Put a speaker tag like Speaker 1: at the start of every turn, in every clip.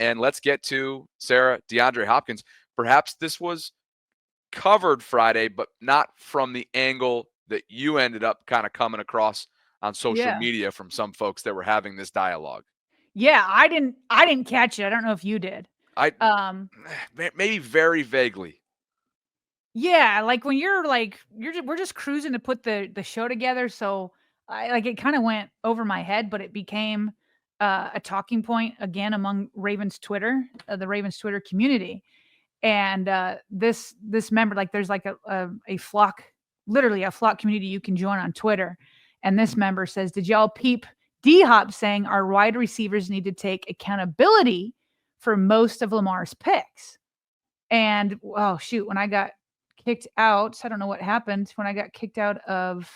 Speaker 1: And let's get to, Sarah, DeAndre Hopkins. Perhaps this was covered Friday, but not from the angle that you ended up kind of coming across on social media from some folks that were having this dialogue.
Speaker 2: Yeah, I didn't catch it. I don't know if you did.
Speaker 1: Maybe very vaguely.
Speaker 2: Yeah, like when we're just cruising to put the show together, so it kind of went over my head, but it became a talking point again among Ravens Twitter, the Ravens Twitter community. And this member, like there's like a flock, literally a flock community you can join on Twitter. And this member says, "Did y'all peep D-Hop saying our wide receivers need to take accountability for most of Lamar's picks?" And oh shoot, when I got kicked out, I don't know what happened when I got kicked out of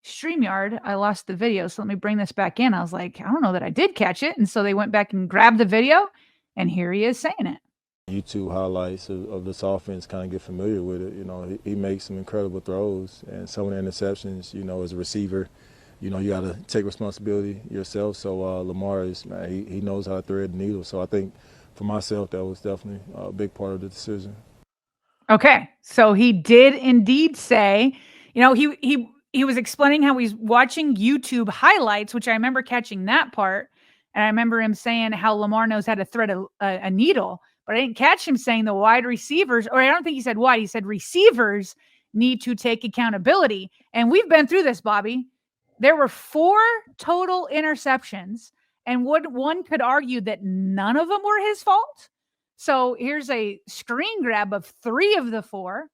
Speaker 2: StreamYard. I lost the video, so let me bring this back in. I was like, I don't know that I did catch it, and so they went back and grabbed the video, and here he is saying it.
Speaker 3: YouTube highlights of this offense, kind of get familiar with it. You know, he makes some incredible throws, and some of the interceptions, you know, as a receiver, you know, you got to take responsibility yourself. So Lamar is, man, he knows how to thread the needle. So I think for myself, that was definitely a big part of the decision.
Speaker 2: Okay, so he did indeed say, you know, he was explaining how he's watching YouTube highlights, which I remember catching that part, and I remember him saying how Lamar knows how to thread a needle. But I didn't catch him saying the wide receivers, or I don't think he said wide. He said receivers need to take accountability. And we've been through this, Bobby. There were 4 total interceptions, and one could argue that none of them were his fault. So here's a screen grab of 3 of the 4.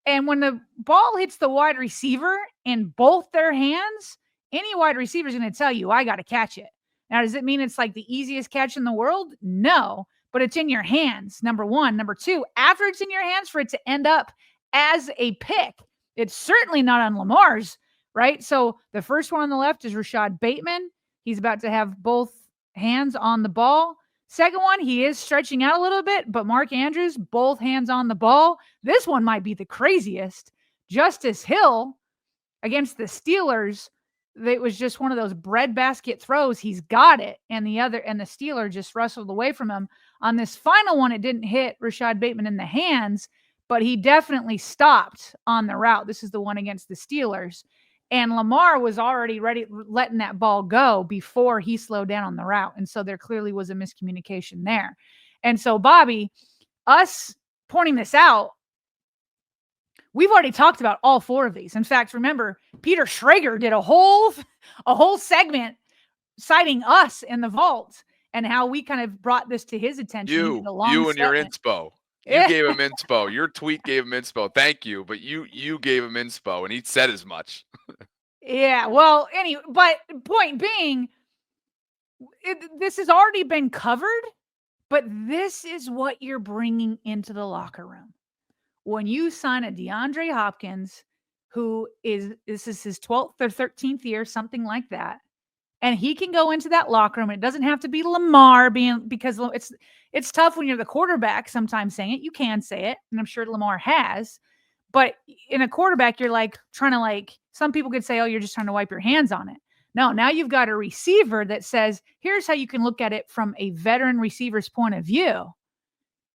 Speaker 2: And when the ball hits the wide receiver in both their hands, any wide receiver is going to tell you, I got to catch it. Now, does it mean it's like the easiest catch in the world? No. But it's in your hands, number one. Number two, after it's in your hands, for it to end up as a pick, it's certainly not on Lamar's, right? So the first one on the left is Rashad Bateman. He's about to have both hands on the ball. Second one, he is stretching out a little bit, but Mark Andrews, both hands on the ball. This one might be the craziest. Justice Hill against the Steelers, it was just one of those breadbasket throws. He's got it. And the Steeler just wrestled away from him. On this final one, it didn't hit Rashad Bateman in the hands, but he definitely stopped on the route. This is the one against the Steelers. And Lamar was already ready, letting that ball go before he slowed down on the route. And so there clearly was a miscommunication there. And so, Bobby, us pointing this out, we've already talked about all 4 of these. In fact, remember, Peter Schrager did a whole segment citing us in the vault and how we kind of brought this to his attention.
Speaker 1: You and your inspo. You gave him inspo. Your tweet gave him inspo. Thank you. But you gave him inspo, and he said as much.
Speaker 2: Yeah. Well, anyway, but point being, this has already been covered, but this is what you're bringing into the locker room. When you sign a DeAndre Hopkins, this is his 12th or 13th year, something like that, and he can go into that locker room, and it doesn't have to be Lamar because it's tough when you're the quarterback sometimes saying it. You can say it, and I'm sure Lamar has, but in a quarterback, you're like trying to some people could say, oh, you're just trying to wipe your hands on it. No, now you've got a receiver that says, here's how you can look at it from a veteran receiver's point of view.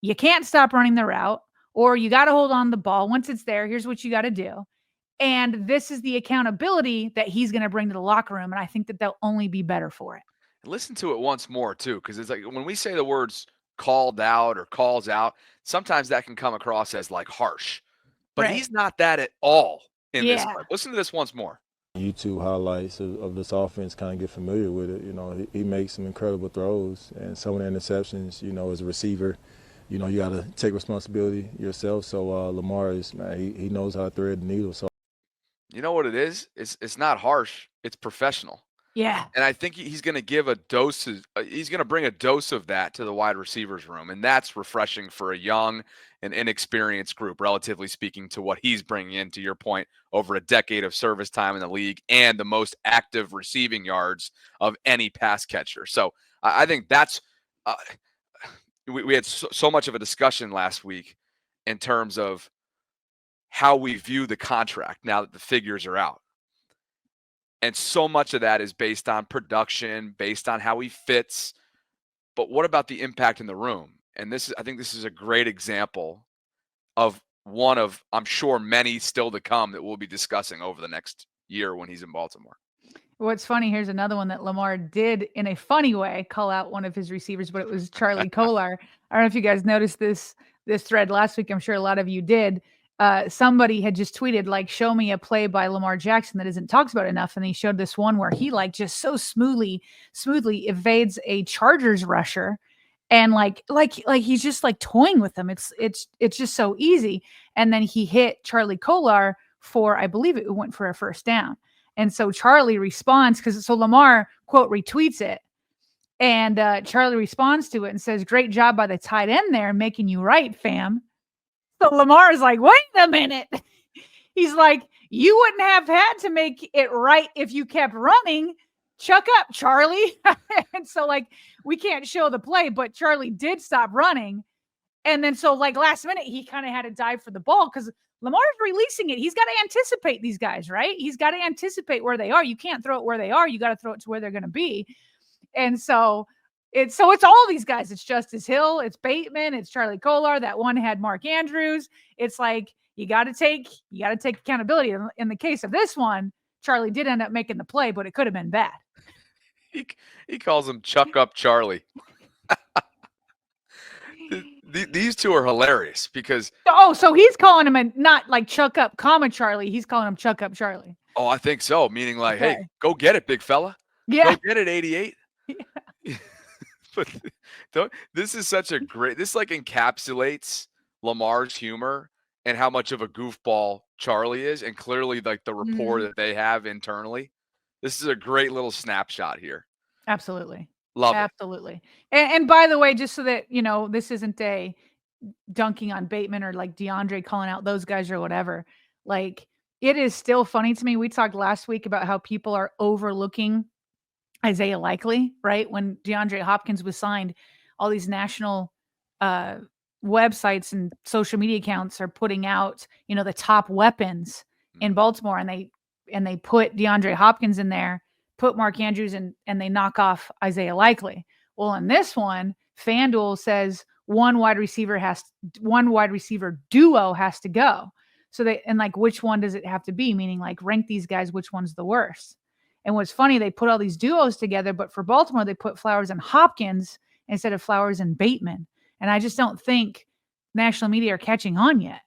Speaker 2: You can't stop running the route, or you got to hold on the ball. Once it's there, here's what you got to do. And this is the accountability that he's going to bring to the locker room. And I think that they'll only be better for it.
Speaker 1: Listen to it once more, too, because it's like when we say the words called out or calls out, sometimes that can come across as harsh. But he's not that at all in this clip. Listen to this once more.
Speaker 3: YouTube highlights of this offense, kind of get familiar with it. You know, he makes some incredible throws, and some of the interceptions, you know, as a receiver, you know, you got to take responsibility yourself. So Lamar is, man, he knows how to thread the needle. So
Speaker 1: you know what it is? It's not harsh. It's professional.
Speaker 2: Yeah.
Speaker 1: And I think he's going to give he's going to bring a dose of that to the wide receivers room. And that's refreshing for a young and inexperienced group, relatively speaking, to what he's bringing in, to your point, over a decade of service time in the league and the most active receiving yards of any pass catcher. So I think that's we had so much of a discussion last week in terms of how we view the contract now that the figures are out. And so much of that is based on production, based on how he fits, But what about the impact in the room? And I think this is a great example of one of, I'm sure, many still to come that we'll be discussing over the next year when he's in Baltimore.
Speaker 2: What's funny, here's another one that Lamar did in a funny way call out one of his receivers, but it was Charlie Kolar. I don't know if you guys noticed this thread last week. I'm sure a lot of you did. Somebody had just tweeted, like, show me a play by Lamar Jackson that isn't talked about enough. And he showed this one where he like just so smoothly evades a Chargers rusher. And like he's just like toying with them. It's just so easy. And then he hit Charlie Kolar for, I believe it went for a first down. And so Charlie responds, so Lamar, quote, retweets it. And Charlie responds to it and says, great job by the tight end there, making you right, fam. So Lamar is like, wait a minute. He's like, you wouldn't have had to make it right if you kept running. Chuck up, Charlie. And so, like, we can't show the play, but Charlie did stop running. And then so, like, last minute, he kind of had to dive for the ball because Lamar's releasing it. He's got to anticipate these guys, right? He's got to anticipate where they are. You can't throw it where they are. You got to throw it to where they're going to be. And so it's all these guys. It's Justice Hill. It's Bateman. It's Charlie Kolar. That one had Mark Andrews. It's like, you got to take accountability. In the case of this one, Charlie did end up making the play, but it could have been bad.
Speaker 1: He calls him Chuck Up Charlie. These two are hilarious because
Speaker 2: so he's calling him not like Chuck Up, Charlie. He's calling him Chuck Up Charlie.
Speaker 1: Oh, I think so. Meaning like, okay. Hey, go get it, big fella.
Speaker 2: Yeah,
Speaker 1: go get it, 88. Yeah. But this is such a great. This like encapsulates Lamar's humor and how much of a goofball Charlie is, and clearly like the rapport that they have internally. This is a great little snapshot here.
Speaker 2: Absolutely.
Speaker 1: Love
Speaker 2: Absolutely. It. And by the way, just so that, this isn't a dunking on Bateman or like DeAndre calling out those guys or whatever. Like, it is still funny to me. We talked last week about how people are overlooking Isaiah Likely, right? When DeAndre Hopkins was signed, all these national websites and social media accounts are putting out, the top weapons in Baltimore, and they put DeAndre Hopkins in there, put Mark Andrews and they knock off Isaiah Likely. Well, in this one, FanDuel says one wide receiver duo has to go. So which one does it have to be? Meaning like rank these guys, which one's the worst? And what's funny, they put all these duos together, but for Baltimore, they put Flowers and Hopkins instead of Flowers and Bateman. And I just don't think national media are catching on yet.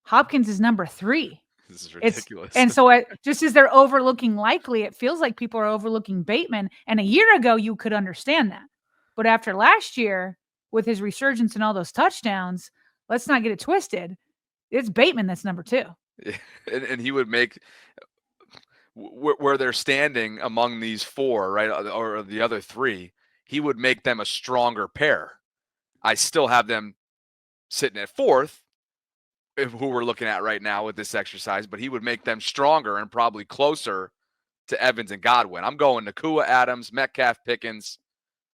Speaker 2: Hopkins is number 3.
Speaker 1: This is ridiculous.
Speaker 2: And so just as they're overlooking Likely, it feels like people are overlooking Bateman. And a year ago, you could understand that. But after last year, with his resurgence and all those touchdowns, let's not get it twisted. It's Bateman that's number 2.
Speaker 1: Yeah. And he would make where they're standing among these 4, right, or the other 3, he would make them a stronger pair. I still have them sitting at 4th, who we're looking at right now with this exercise, but he would make them stronger and probably closer to Evans and Godwin. I'm going Nakua, Adams, Metcalf, Pickens,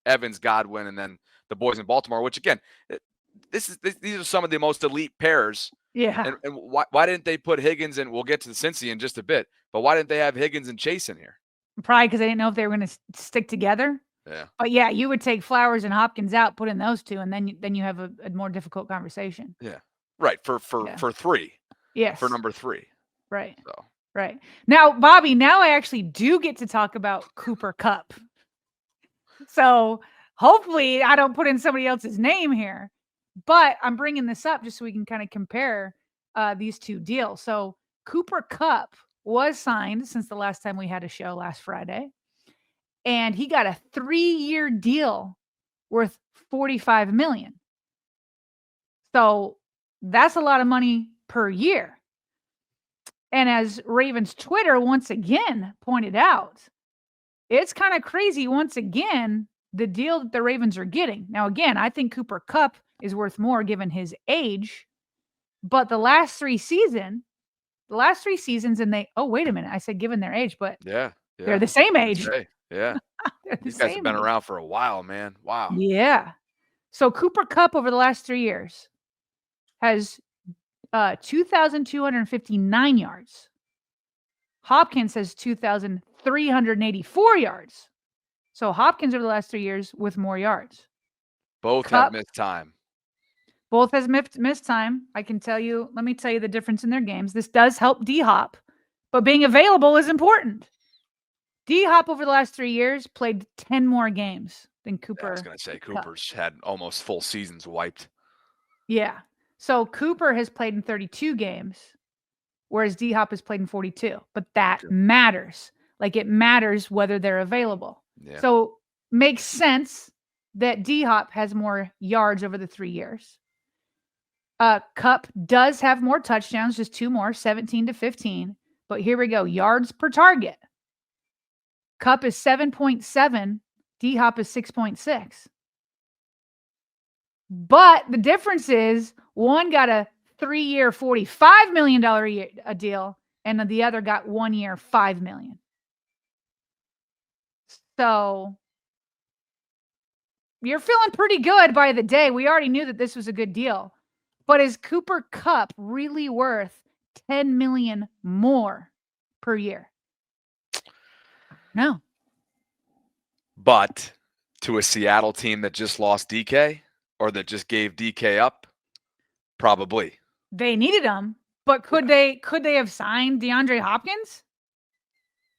Speaker 1: Evans, Godwin, and then the boys in Baltimore, which again, these are some of the most elite pairs.
Speaker 2: Yeah.
Speaker 1: And why didn't they put Higgins in? We'll get to the Cincy in just a bit, but why didn't they have Higgins and Chase in here?
Speaker 2: Probably because they didn't know if they were going to stick together.
Speaker 1: Yeah.
Speaker 2: But yeah, you would take Flowers and Hopkins out, put in those 2, and then you have a more difficult conversation.
Speaker 1: Yeah. Right. For 3.
Speaker 2: Yes.
Speaker 1: For number 3.
Speaker 2: Right.
Speaker 1: So.
Speaker 2: Right. Now, Bobby, now I actually do get to talk about Cooper Kupp. So hopefully I don't put in somebody else's name here, but I'm bringing this up just so we can kind of compare these 2 deals. So Cooper Kupp was signed since the last time we had a show last Friday, and he got a 3-year deal worth $45 million. So that's a lot of money per year. And as Ravens Twitter once again pointed out, it's kind of crazy once again, the deal that the Ravens are getting. Now, again, I think Cooper Kupp is worth more given his age, but the last 3 seasons, and wait a minute, I said given their age, but
Speaker 1: yeah.
Speaker 2: They're the same age.
Speaker 1: Yeah. These guys have been around for a while, man. Wow.
Speaker 2: Yeah. So Cooper Kupp over the last 3 years has 2,259 yards. Hopkins has 2,384 yards. So Hopkins over the last 3 years with more yards.
Speaker 1: Both
Speaker 2: Kupp,
Speaker 1: have missed time.
Speaker 2: Both has missed time. I can tell you, let me tell you the difference in their games. This does help D-Hop, but being available is important. D-Hop over the last 3 years played 10 more games than Cooper.
Speaker 1: I was going to say
Speaker 2: Kupp.
Speaker 1: Cooper's had almost full seasons wiped.
Speaker 2: Yeah. So Cooper has played in 32 games, whereas D-Hop has played in 42. But that matters. Like, it matters whether they're available.
Speaker 1: Yeah.
Speaker 2: So makes sense that D-Hop has more yards over the 3 years. Kupp does have more touchdowns, just 2 more, 17 to 15. But here we go. Yards per target. Kupp is 7.7. D-Hop is 6.6. But the difference is one got a 3-year, $45 million a deal, and the other got 1 year, $5 million. So you're feeling pretty good by the day. We already knew that this was a good deal. But is Cooper Kupp really worth $10 million more per year? No.
Speaker 1: But to a Seattle team that just lost DK or that just gave DK up, probably.
Speaker 2: They needed him, but could they have signed DeAndre Hopkins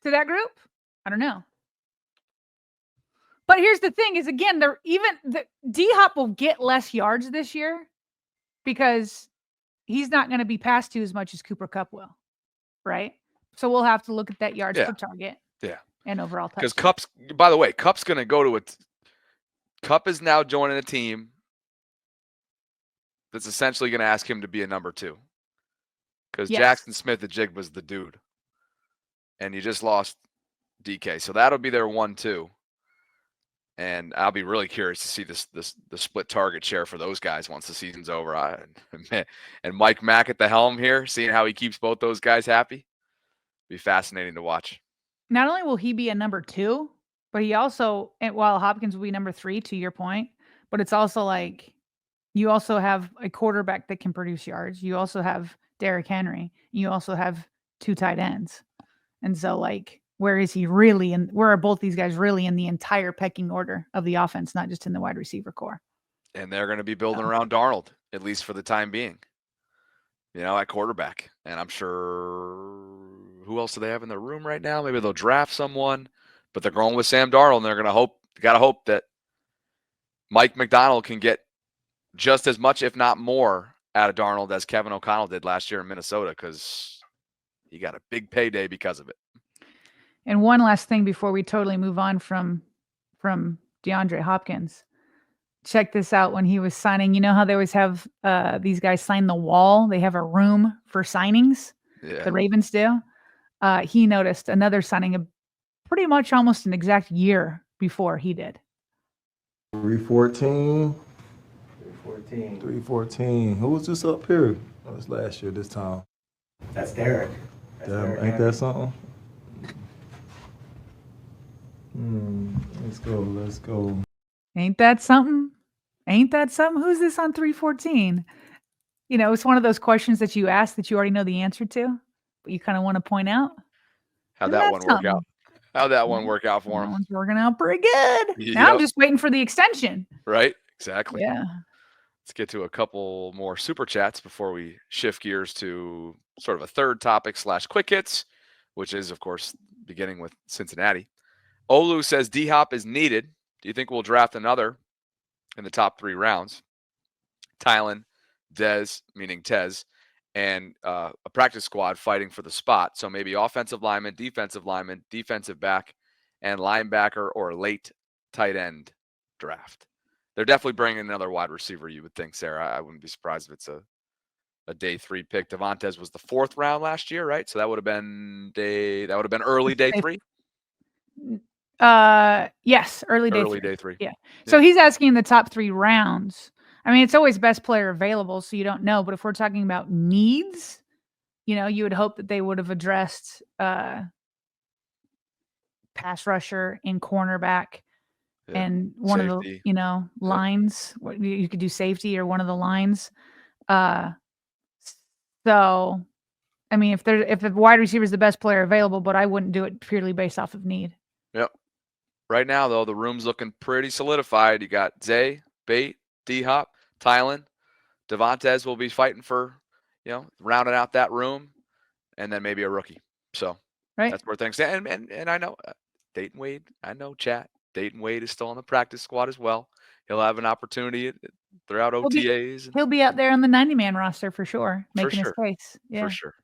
Speaker 2: to that group? I don't know. But here's the thing: is again, the D-Hop will get less yards this year because he's not going to be passed to as much as Cooper Kupp will, right? So we'll have to look at that yards per target, and overall touchdowns.
Speaker 1: Because Kupp's, by the way, Kupp's going to go to it. Kupp is now joining a team that's essentially going to ask him to be a number 2. Because Jackson Smith-Njigba's the dude. And you just lost DK. So that'll be their 1-2. And I'll be really curious to see the split target share for those guys once the season's over. And Mike Mack at the helm here, seeing how he keeps both those guys happy. Be fascinating to watch.
Speaker 2: Not only will he be a number 2, but he also, while Hopkins will be number 3, to your point, but it's also like you also have a quarterback that can produce yards. You also have Derrick Henry. You also have 2 tight ends. And so, like, where is he really? And where are both these guys really in the entire pecking order of the offense, not just in the wide receiver core?
Speaker 1: And they're going to be building around Darnold, at least for the time being, at quarterback. And I'm sure, who else do they have in their room right now? Maybe they'll draft someone, but they're going with Sam Darnold, and they're going to got to hope that Mike McDonald can get just as much, if not more, out of Darnold as Kevin O'Connell did last year in Minnesota, because he got a big payday because of it.
Speaker 2: And one last thing before we totally move on from DeAndre Hopkins. Check this out. When he was signing, you know how they always have these guys sign the wall? They have a room for signings.
Speaker 1: Yeah.
Speaker 2: The Ravens do. He noticed another signing pretty much almost an exact year before he did.
Speaker 3: 314. 314. Who was just up here? That was last year this time.
Speaker 4: That's Derek.
Speaker 3: Ain't that something? Let's go.
Speaker 2: Ain't that something? Ain't that something? Who's this on 314? It's one of those questions that you ask that you already know the answer to, but you kind of want to point out.
Speaker 1: How'd that one work out? How'd that one work out for him?
Speaker 2: That one's working out pretty good.
Speaker 1: Yep.
Speaker 2: Now I'm just waiting for the extension.
Speaker 1: Right? Exactly.
Speaker 2: Yeah.
Speaker 1: Let's get to a couple more super chats before we shift gears to sort of a third topic / quick hits, which is, of course, beginning with Cincinnati. Olu says D-Hop is needed. Do you think we'll draft another in the top 3 rounds? Tylen, Dez, meaning Tez, and a practice squad fighting for the spot. So maybe offensive lineman, defensive back, and linebacker or late tight end draft. They're definitely bringing another wide receiver, you would think, Sarah. I wouldn't be surprised if it's a day 3 pick. Devontae was the 4th round last year, right? So that would have been early day 3.
Speaker 2: Yes, early day 3. Yeah. So he's asking the top 3 rounds. I mean, it's always best player available, so you don't know. But if we're talking about needs, you would hope that they would have addressed pass rusher and cornerback and one safety. Of the, lines. You could do safety or one of the lines. So, I mean, if the wide receiver is the best player available, but I wouldn't do it purely based off of need.
Speaker 1: Yep. Right now, though, the room's looking pretty solidified. You got Zay, Bate, D-Hop, Tylen, Devontae will be fighting for, rounding out that room, and then maybe a rookie. So that's where things stand. And I know Dayton Wade, I know chat. Dayton Wade is still on the practice squad as well. He'll have an opportunity throughout OTAs.
Speaker 2: He'll be out there on the 90-man roster for sure, making his case. Yeah.
Speaker 1: For sure.